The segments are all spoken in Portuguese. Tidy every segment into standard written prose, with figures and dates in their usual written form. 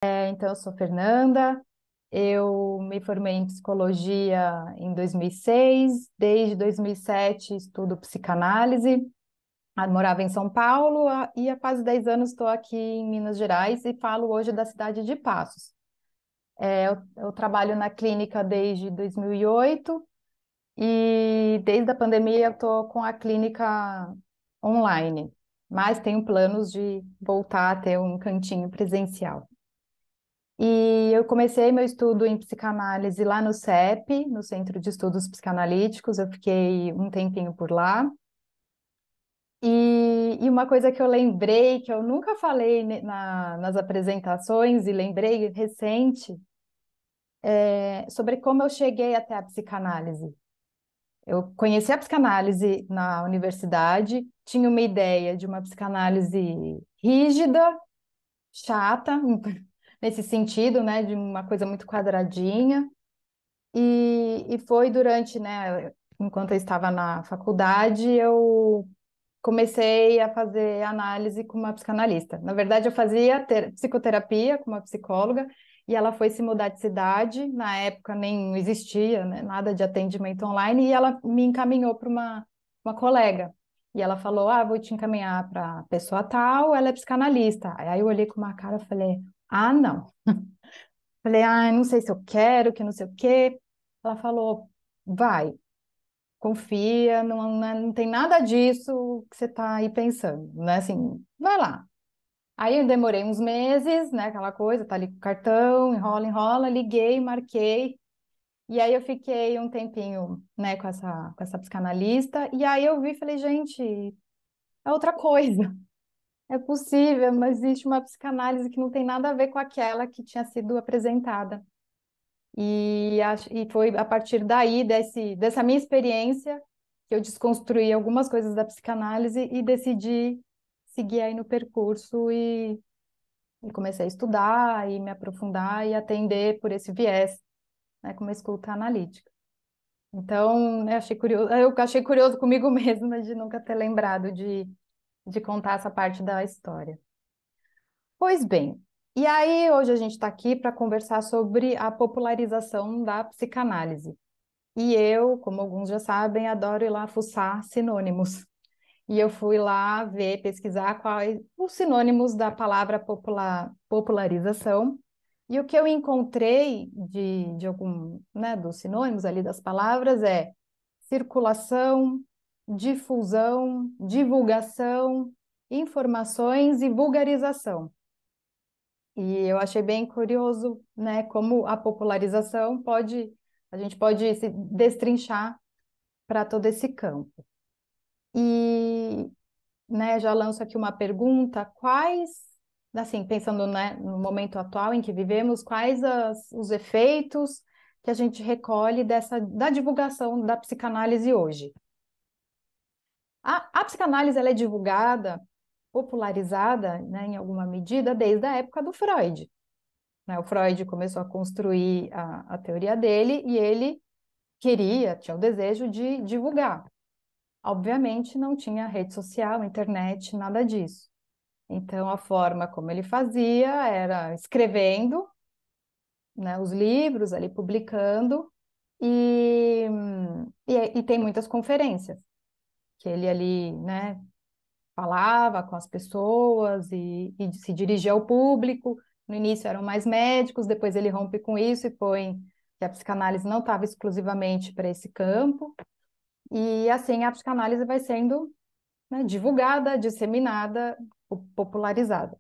Então, eu sou Fernanda, eu me formei em psicologia em 2006, desde 2007 estudo psicanálise, morava em São Paulo e há quase 10 anos estou aqui em Minas Gerais e falo hoje da cidade de Passos. Eu trabalho na clínica desde 2008 e desde a pandemia eu estou com a clínica online, mas tenho planos de voltar a ter um cantinho presencial. E eu comecei meu estudo em psicanálise lá no CEP, no Centro de Estudos Psicanalíticos. Eu fiquei um tempinho por lá. E uma coisa que eu lembrei, que eu nunca falei nas apresentações, e lembrei recente, é sobre como eu cheguei até a psicanálise. Eu conheci a psicanálise na universidade, tinha uma ideia de uma psicanálise rígida, chata, nesse sentido, né, de uma coisa muito quadradinha. E foi durante, né, enquanto eu estava na faculdade, eu comecei a fazer análise com uma psicanalista. Na verdade, eu fazia psicoterapia com uma psicóloga e ela foi se mudar de cidade. Na época nem existia, né, nada de atendimento online e ela me encaminhou para uma colega. E ela falou: Ah, vou te encaminhar para pessoa tal, ela é psicanalista. Aí eu olhei com uma cara e falei: Ah, não. Falei: Ah, não sei se eu quero, que não sei o quê. Ela falou: Vai, confia, não tem nada disso que você está aí pensando, né? Assim, vai lá. Aí eu demorei uns meses, né? Aquela coisa, tá ali com o cartão, enrola, enrola, liguei, marquei. E aí eu fiquei um tempinho, né, com essa psicanalista. E aí eu vi e falei: Gente, é outra coisa. É possível, mas existe uma psicanálise que não tem nada a ver com aquela que tinha sido apresentada. E foi a partir daí, dessa minha experiência, que eu desconstruí algumas coisas da psicanálise e decidi seguir aí no percurso e comecei a estudar e me aprofundar e atender por esse viés, né, como escuta analítica. Então, eu achei curioso comigo mesma de nunca ter lembrado de contar essa parte da história. Pois bem, e aí hoje a gente está aqui para conversar sobre a popularização da psicanálise. E eu, como alguns já sabem, adoro ir lá fuçar sinônimos. E eu fui lá ver, pesquisar quais os sinônimos da palavra popularização. E o que eu encontrei de algum, né, dos sinônimos ali das palavras é circulação, difusão, divulgação, informações e vulgarização. E eu achei bem curioso, né, como a popularização a gente pode se destrinchar para todo esse campo. E, né, já lanço aqui uma pergunta: assim, pensando, né, no momento atual em que vivemos, quais os efeitos que a gente recolhe da divulgação da psicanálise hoje? A psicanálise ela é divulgada, popularizada, né, em alguma medida, desde a época do Freud, né? O Freud começou a construir a teoria dele e ele tinha o desejo de divulgar. Obviamente não tinha rede social, internet, nada disso. Então a forma como ele fazia era escrevendo, né, os livros ali, publicando, e, e tem muitas conferências que ele ali, né, falava com as pessoas e se dirigia ao público. No início eram mais médicos, depois ele rompe com isso e põe que a psicanálise não estava exclusivamente para esse campo. E assim a psicanálise vai sendo, né, divulgada, disseminada, popularizada.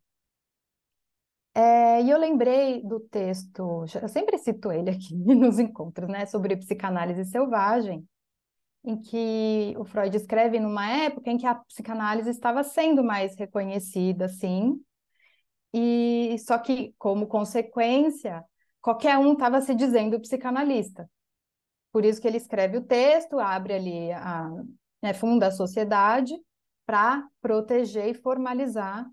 E eu lembrei do texto, eu sempre cito ele aqui nos encontros, né, sobre psicanálise selvagem, em que o Freud escreve numa época em que a psicanálise estava sendo mais reconhecida, sim, e só que, como consequência, qualquer um estava se dizendo psicanalista. Por isso que ele escreve o texto, abre ali, né, funda a sociedade para proteger e formalizar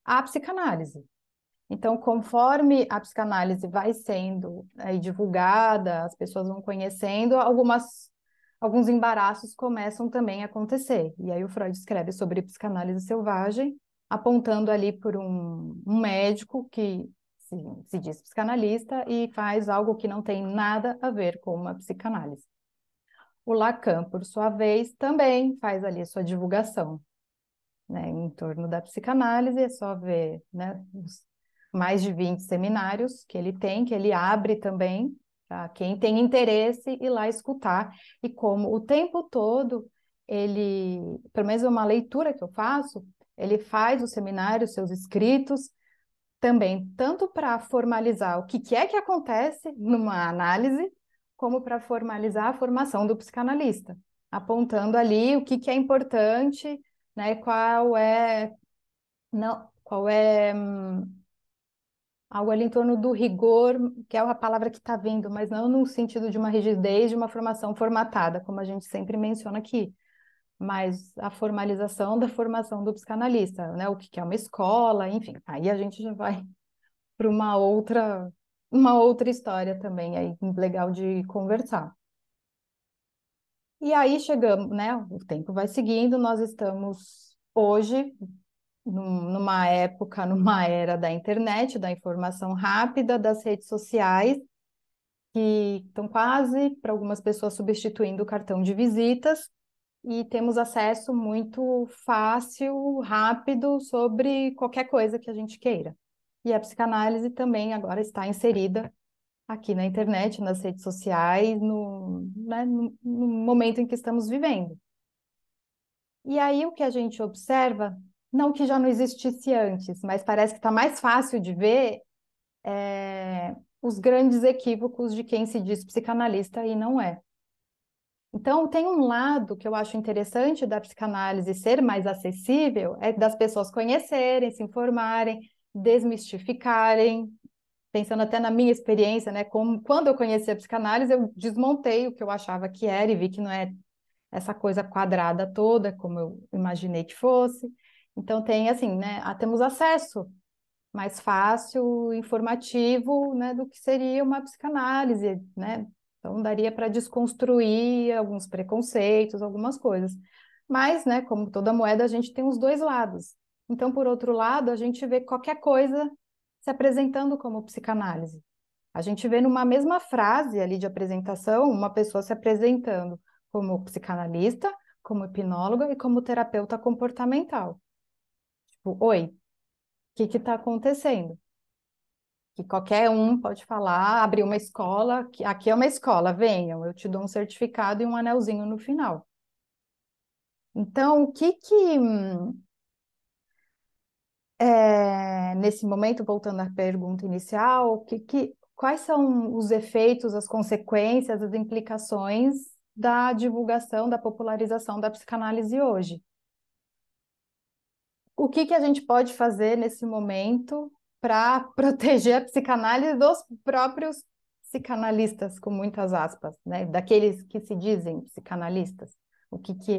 a psicanálise. Então, conforme a psicanálise vai sendo aí divulgada, as pessoas vão conhecendo, alguns embaraços começam também a acontecer. E aí o Freud escreve sobre psicanálise selvagem, apontando ali por um médico que se diz psicanalista e faz algo que não tem nada a ver com uma psicanálise. O Lacan, por sua vez, também faz ali a sua divulgação, né, em torno da psicanálise. É só ver, né, os mais de 20 seminários que ele abre também para quem tem interesse ir lá escutar. E como o tempo todo ele, pelo menos é uma leitura que eu faço, ele faz o seminário, seus escritos, também tanto para formalizar o que é que acontece numa análise, como para formalizar a formação do psicanalista, apontando ali o que é importante, né, qual é algo ali em torno do rigor, que é a palavra que está vindo, mas não no sentido de uma rigidez, de uma formação formatada, como a gente sempre menciona aqui, mas a formalização da formação do psicanalista, né? O que é uma escola, enfim, aí a gente já vai para uma outra história também, aí legal de conversar. E aí chegamos, né? O tempo vai seguindo, nós estamos hoje numa época, numa era da internet, da informação rápida, das redes sociais, que estão quase, para algumas pessoas, substituindo o cartão de visitas, e temos acesso muito fácil, rápido, sobre qualquer coisa que a gente queira. E a psicanálise também agora está inserida aqui na internet, nas redes sociais, né, no momento em que estamos vivendo. E aí o que a gente observa, não que já não existisse antes, mas parece que está mais fácil de ver os grandes equívocos de quem se diz psicanalista e não é. Então, tem um lado que eu acho interessante da psicanálise ser mais acessível, é das pessoas conhecerem, se informarem, desmistificarem, pensando até na minha experiência, né? Como, quando eu conheci a psicanálise, eu desmontei o que eu achava que era e vi que não é essa coisa quadrada toda, como eu imaginei que fosse. Então, tem assim, né? Temos acesso mais fácil, informativo, né, do que seria uma psicanálise, né? Então daria para desconstruir alguns preconceitos, algumas coisas. Mas, né, como toda moeda, a gente tem os dois lados. Então, por outro lado, a gente vê qualquer coisa se apresentando como psicanálise. A gente vê numa mesma frase ali de apresentação uma pessoa se apresentando como psicanalista, como hipnóloga e como terapeuta comportamental. Tipo, oi, o que está acontecendo? Que qualquer um pode falar, abrir uma escola, que aqui é uma escola, venham, eu te dou um certificado e um anelzinho no final. Então, nesse momento, voltando à pergunta inicial, quais são os efeitos, as consequências, as implicações da divulgação, da popularização da psicanálise hoje? O que a gente pode fazer nesse momento para proteger a psicanálise dos próprios psicanalistas, com muitas aspas, né? Daqueles que se dizem psicanalistas.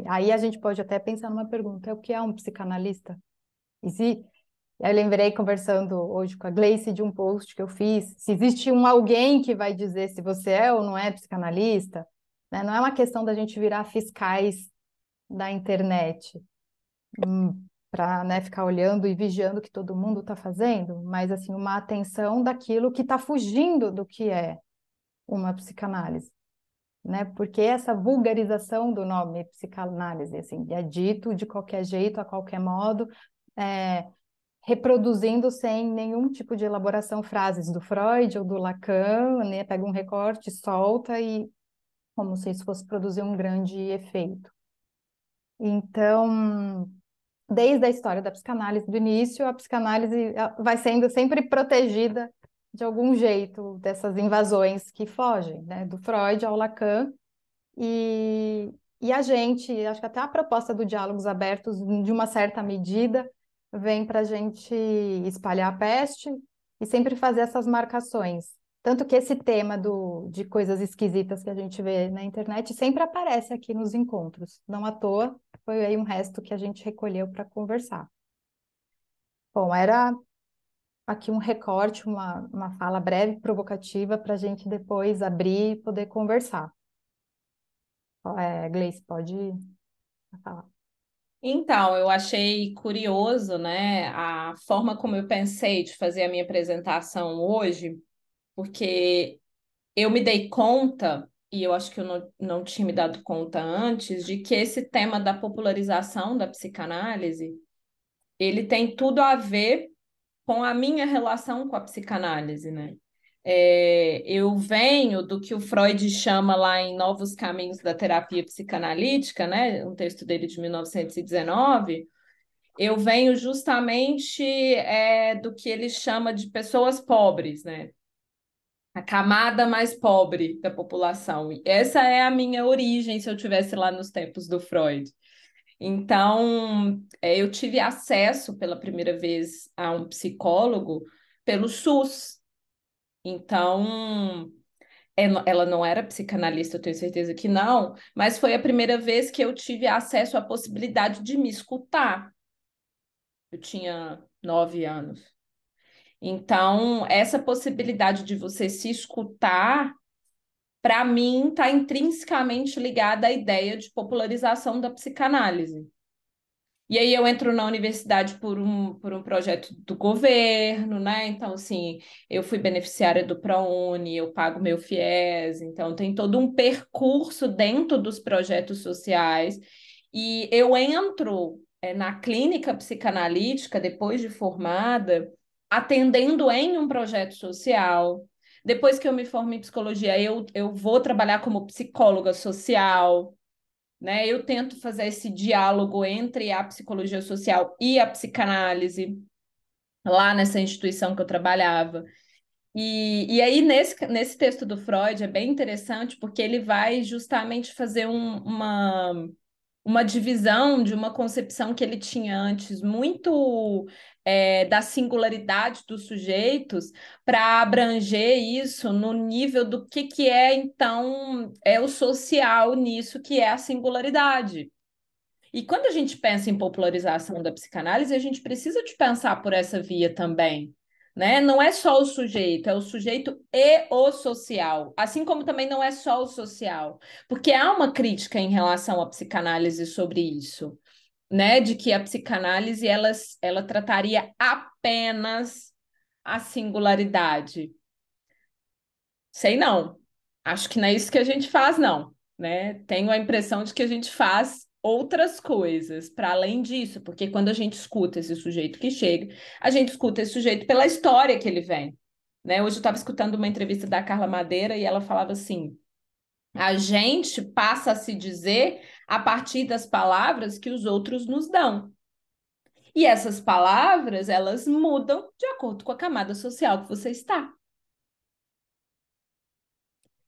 Aí a gente pode até pensar numa pergunta: o que é um psicanalista? E se eu lembrei conversando hoje com a Gleice de um post que eu fiz, se existe alguém que vai dizer se você é ou não é psicanalista, né? Não é uma questão da gente virar fiscais da internet, para, né, ficar olhando e vigiando o que todo mundo está fazendo, mas assim, uma atenção daquilo que está fugindo do que é uma psicanálise, né? Porque essa vulgarização do nome psicanálise, assim, é dito de qualquer jeito, a qualquer modo, é, reproduzindo sem nenhum tipo de elaboração frases do Freud ou do Lacan, né? Pega um recorte, solta e como se isso fosse produzir um grande efeito. Então, desde a história da psicanálise do início, a psicanálise vai sendo sempre protegida de algum jeito dessas invasões que fogem, né? Do Freud ao Lacan. E a gente, acho que até a proposta do Diálogos Abertos, de uma certa medida, vem para a gente espalhar a peste e sempre fazer essas marcações. Tanto que esse tema de coisas esquisitas que a gente vê na internet sempre aparece aqui nos encontros. Não à toa, foi aí um resto que a gente recolheu para conversar. Bom, era aqui um recorte, uma fala breve, provocativa, para a gente depois abrir e poder conversar. Gleice, pode falar. Então, eu achei curioso, né, a forma como eu pensei de fazer a minha apresentação hoje, porque eu me dei conta, e eu acho que eu não tinha me dado conta antes, de que esse tema da popularização da psicanálise, ele tem tudo a ver com a minha relação com a psicanálise, né? Eu venho do que o Freud chama lá em Novos Caminhos da Terapia Psicanalítica, né? Um texto dele de 1919. Eu venho justamente do que ele chama de pessoas pobres, né? A camada mais pobre da população. E essa é a minha origem, se eu tivesse lá nos tempos do Freud. Então, eu tive acesso pela primeira vez a um psicólogo pelo SUS. Então, ela não era psicanalista, eu tenho certeza que não, mas foi a primeira vez que eu tive acesso à possibilidade de me escutar. Eu tinha 9 anos. Então, essa possibilidade de você se escutar, para mim, está intrinsecamente ligada à ideia de popularização da psicanálise. E aí eu entro na universidade por um projeto do governo, né? Então, assim, eu fui beneficiária do ProUni, eu pago meu FIES, então tem todo um percurso dentro dos projetos sociais. E eu entro, na clínica psicanalítica, depois de formada, atendendo em um projeto social. Depois que eu me formo em psicologia, eu vou trabalhar como psicóloga social, né? Eu tento fazer esse diálogo entre a psicologia social e a psicanálise lá nessa instituição que eu trabalhava. E aí, nesse texto do Freud, é bem interessante porque ele vai justamente fazer uma divisão de uma concepção que ele tinha antes, muito da singularidade dos sujeitos, para abranger isso no nível do que é, então, o social nisso, que é a singularidade. E quando a gente pensa em popularização da psicanálise, a gente precisa de pensar por essa via também, né? Não é só o sujeito, é o sujeito e o social, assim como também não é só o social, porque há uma crítica em relação à psicanálise sobre isso, né? De que a psicanálise ela trataria apenas a singularidade. Sei não. Acho que não é isso que a gente faz, não, né? Tenho a impressão de que a gente faz outras coisas para além disso, porque quando a gente escuta esse sujeito que chega, a gente escuta esse sujeito pela história que ele vem, né? Hoje eu estava escutando uma entrevista da Carla Madeira e ela falava assim: a gente passa a se dizer a partir das palavras que os outros nos dão. E essas palavras, elas mudam de acordo com a camada social que você está.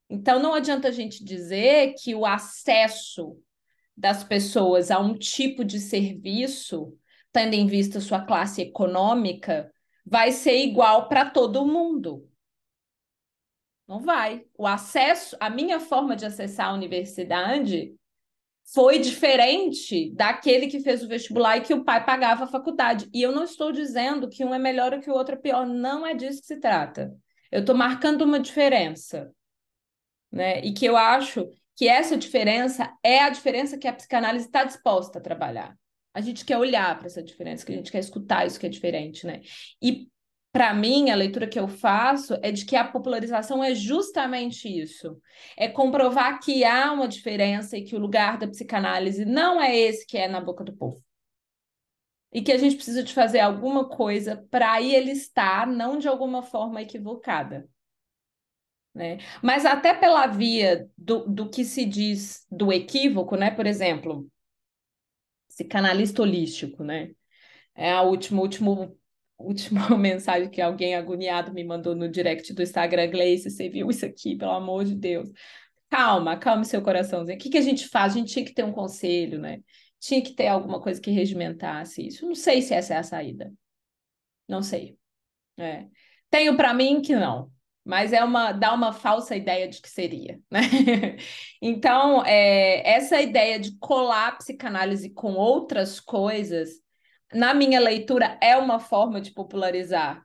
Então, não adianta a gente dizer que o acesso das pessoas a um tipo de serviço, tendo em vista sua classe econômica, vai ser igual para todo mundo. Não vai. O acesso, a minha forma de acessar a universidade foi diferente daquele que fez o vestibular e que o pai pagava a faculdade. E eu não estou dizendo que um é melhor ou que o outro é pior, não é disso que se trata. Eu estou marcando uma diferença, né? E que eu acho que essa diferença é a diferença que a psicanálise está disposta a trabalhar. A gente quer olhar para essa diferença, que a gente quer escutar isso que é diferente, né? E para mim, a leitura que eu faço é de que a popularização é justamente isso. É comprovar que há uma diferença e que o lugar da psicanálise não é esse que é na boca do povo. E que a gente precisa de fazer alguma coisa para aí ele estar, não de alguma forma equivocada, né? Mas até pela via do que se diz do equívoco, né? Por exemplo, psicanalista holístico, né? É a última mensagem que alguém agoniado me mandou no direct do Instagram, Gleice, você viu isso aqui, pelo amor de Deus. Calma, calma seu coraçãozinho. O que que a gente faz? A gente tinha que ter um conselho, né? Tinha que ter alguma coisa que regimentasse isso. Não sei se essa é a saída. Não sei. É. Tenho para mim que não, mas dá uma falsa ideia de que seria, né? Então, essa ideia de colar a psicanálise com outras coisas, na minha leitura, é uma forma de popularizar.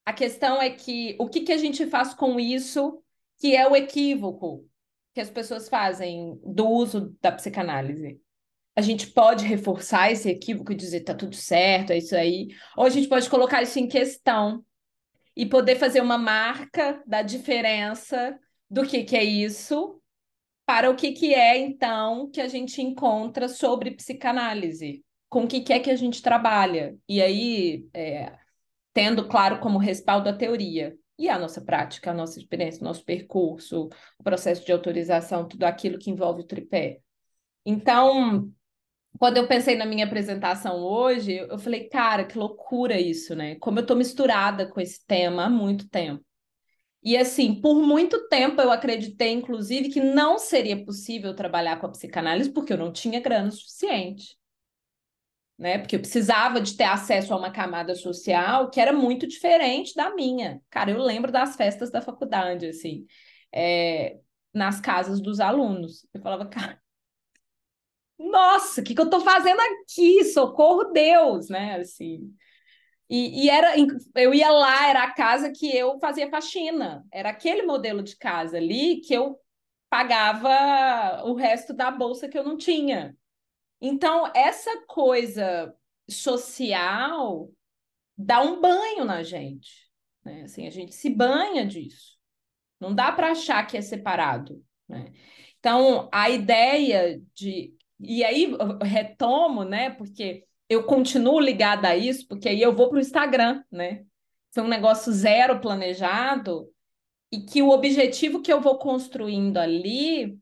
A questão é que o que que a gente faz com isso, que é o equívoco que as pessoas fazem do uso da psicanálise. a gente pode reforçar esse equívoco e dizer tá tudo certo, é isso aí, ou a gente pode colocar isso em questão e poder fazer uma marca da diferença do que é isso para o que é, então, que a gente encontra sobre psicanálise, com o que é que a gente trabalha. E aí, tendo, claro, como respaldo a teoria e a nossa prática, a nossa experiência, o nosso percurso, o processo de autorização, tudo aquilo que envolve o tripé. Então, quando eu pensei na minha apresentação hoje, eu falei, cara, que loucura isso, né? Como eu estou misturada com esse tema há muito tempo. E assim, por muito tempo eu acreditei, inclusive, que não seria possível trabalhar com a psicanálise porque eu não tinha grana suficiente, né? Porque eu precisava de ter acesso a uma camada social que era muito diferente da minha. Cara, eu lembro das festas da faculdade, assim, é, nas casas dos alunos. Eu falava, cara, nossa, o que eu tô fazendo aqui? Socorro Deus, né? Assim. E era, eu ia lá, era a casa que eu fazia faxina. Era aquele modelo de casa ali que eu pagava o resto da bolsa que eu não tinha. Então, essa coisa social dá um banho na gente, né? Assim, a gente se banha disso. Não dá para achar que é separado, né? Então, a ideia de. E aí, eu retomo, né? Porque eu continuo ligada a isso, porque aí eu vou para o Instagram, né? Foi um negócio zero planejado, e que o objetivo que eu vou construindo ali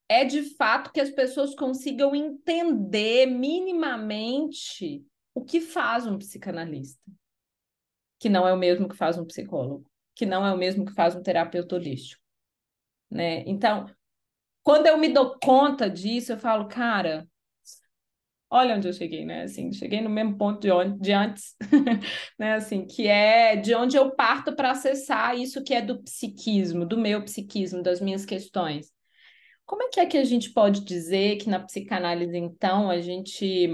é de fato que as pessoas consigam entender minimamente o que faz um psicanalista, que não é o mesmo que faz um psicólogo, que não é o mesmo que faz um terapeuta holístico, né? Então, quando eu me dou conta disso, eu falo, cara, olha onde eu cheguei, né? Assim, cheguei no mesmo ponto de antes, né? Assim, que é de onde eu parto para acessar isso que é do psiquismo, do meu psiquismo, das minhas questões. Como é que a gente pode dizer que na psicanálise, então, a gente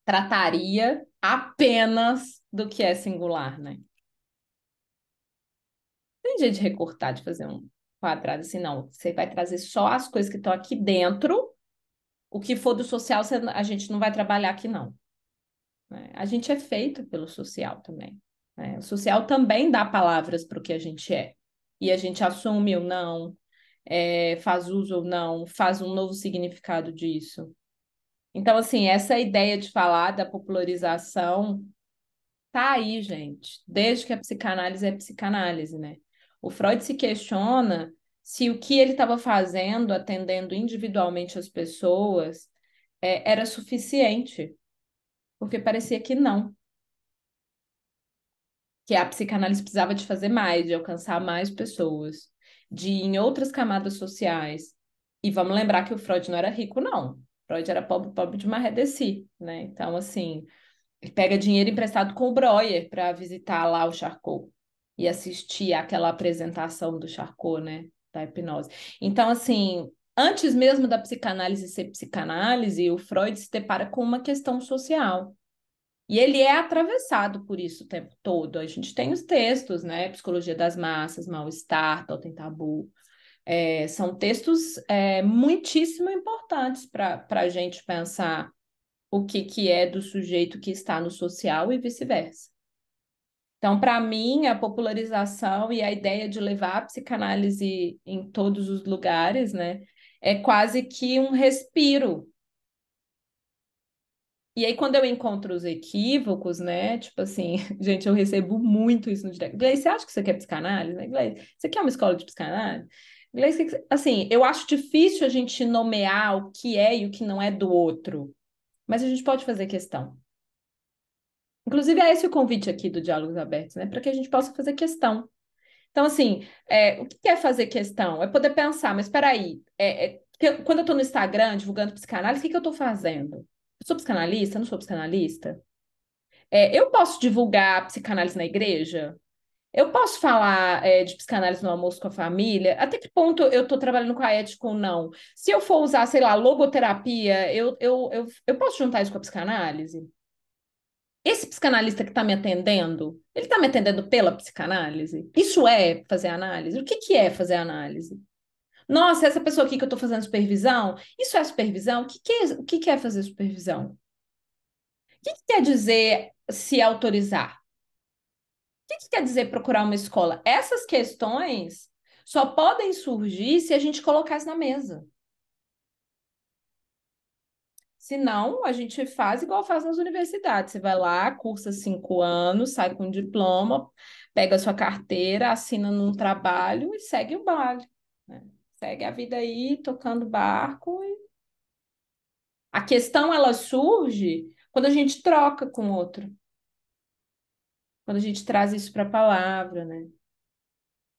trataria apenas do que é singular, né? Tem jeito de recortar, de fazer um quadrado assim, não. Você vai trazer só as coisas que estão aqui dentro, o que for do social, a gente não vai trabalhar aqui, não. Né? A gente é feito pelo social também. Né? O social também dá palavras para o que a gente é. E a gente assume ou não, faz uso ou não, faz um novo significado disso. Então, assim, essa ideia de falar da popularização tá aí, gente, desde que a psicanálise é psicanálise, né? O Freud se questiona se o que ele estava fazendo, atendendo individualmente as pessoas, era suficiente, porque parecia que não, que a psicanálise precisava de fazer mais, de alcançar mais pessoas, de ir em outras camadas sociais. E vamos lembrar que o Freud não era rico, não. Freud era pobre, pobre de marredeci, né? Então, assim, ele pega dinheiro emprestado com o Breuer para visitar lá o Charcot e assistir aquela apresentação do Charcot, né, da hipnose. Então, assim, antes mesmo da psicanálise ser psicanálise, o Freud se depara com uma questão social. E ele é atravessado por isso o tempo todo. A gente tem os textos, né? Psicologia das Massas, Mal-Estar, Totem Tabu. São textos muitíssimo importantes para a gente pensar o que é do sujeito que está no social e vice-versa. Então, para mim, a popularização e a ideia de levar a psicanálise em todos os lugares, né, é quase que um respiro. E aí, quando eu encontro os equívocos, né, tipo assim, gente, eu recebo muito isso no direct. Gleice, você acha que você quer psicanálise? Né? Gleice, você quer uma escola de psicanálise? Gleice, assim, eu acho difícil a gente nomear o que é e o que não é do outro, mas a gente pode fazer questão. Inclusive, é esse o convite aqui do Diálogos Abertos, né? Para que a gente possa fazer questão. Então, assim, o que é fazer questão? É poder pensar, mas espera aí, quando eu estou no Instagram divulgando psicanálise, o que eu estou fazendo? Eu sou psicanalista? Não sou psicanalista? Eu posso divulgar psicanálise na igreja? Eu posso falar, de psicanálise no almoço com a família? Até que ponto eu estou trabalhando com a ética ou não? Se eu for usar, sei lá, logoterapia, eu posso juntar isso com a psicanálise? Esse psicanalista que está me atendendo, ele está me atendendo pela psicanálise? Isso é fazer análise? O que é fazer análise? Nossa, essa pessoa aqui que eu estou fazendo supervisão, isso é supervisão? O que que é fazer supervisão? O que quer dizer se autorizar? O que quer dizer procurar uma escola? Essas questões só podem surgir se a gente colocar isso na mesa. Senão, a gente faz igual faz nas universidades. Você vai lá, cursa 5 anos, sai com um diploma, pega sua carteira, assina num trabalho e segue o baile, né? Segue a vida aí, tocando barco. A questão, ela surge quando a gente troca com o outro, quando a gente traz isso para a palavra, né?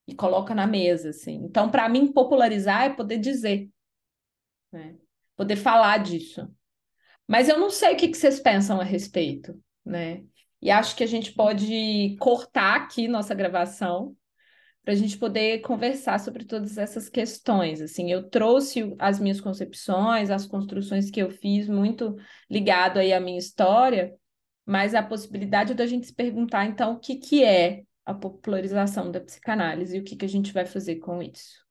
E coloca na mesa, assim. Então, para mim, popularizar é poder dizer, né? Poder falar disso. Mas eu não sei o que que vocês pensam a respeito, né? E acho que a gente pode cortar aqui nossa gravação para a gente poder conversar sobre todas essas questões. Assim, eu trouxe as minhas concepções, as construções que eu fiz, muito ligado aí à minha história, mas a possibilidade da gente se perguntar, então, o que que é a popularização da psicanálise e o que que a gente vai fazer com isso.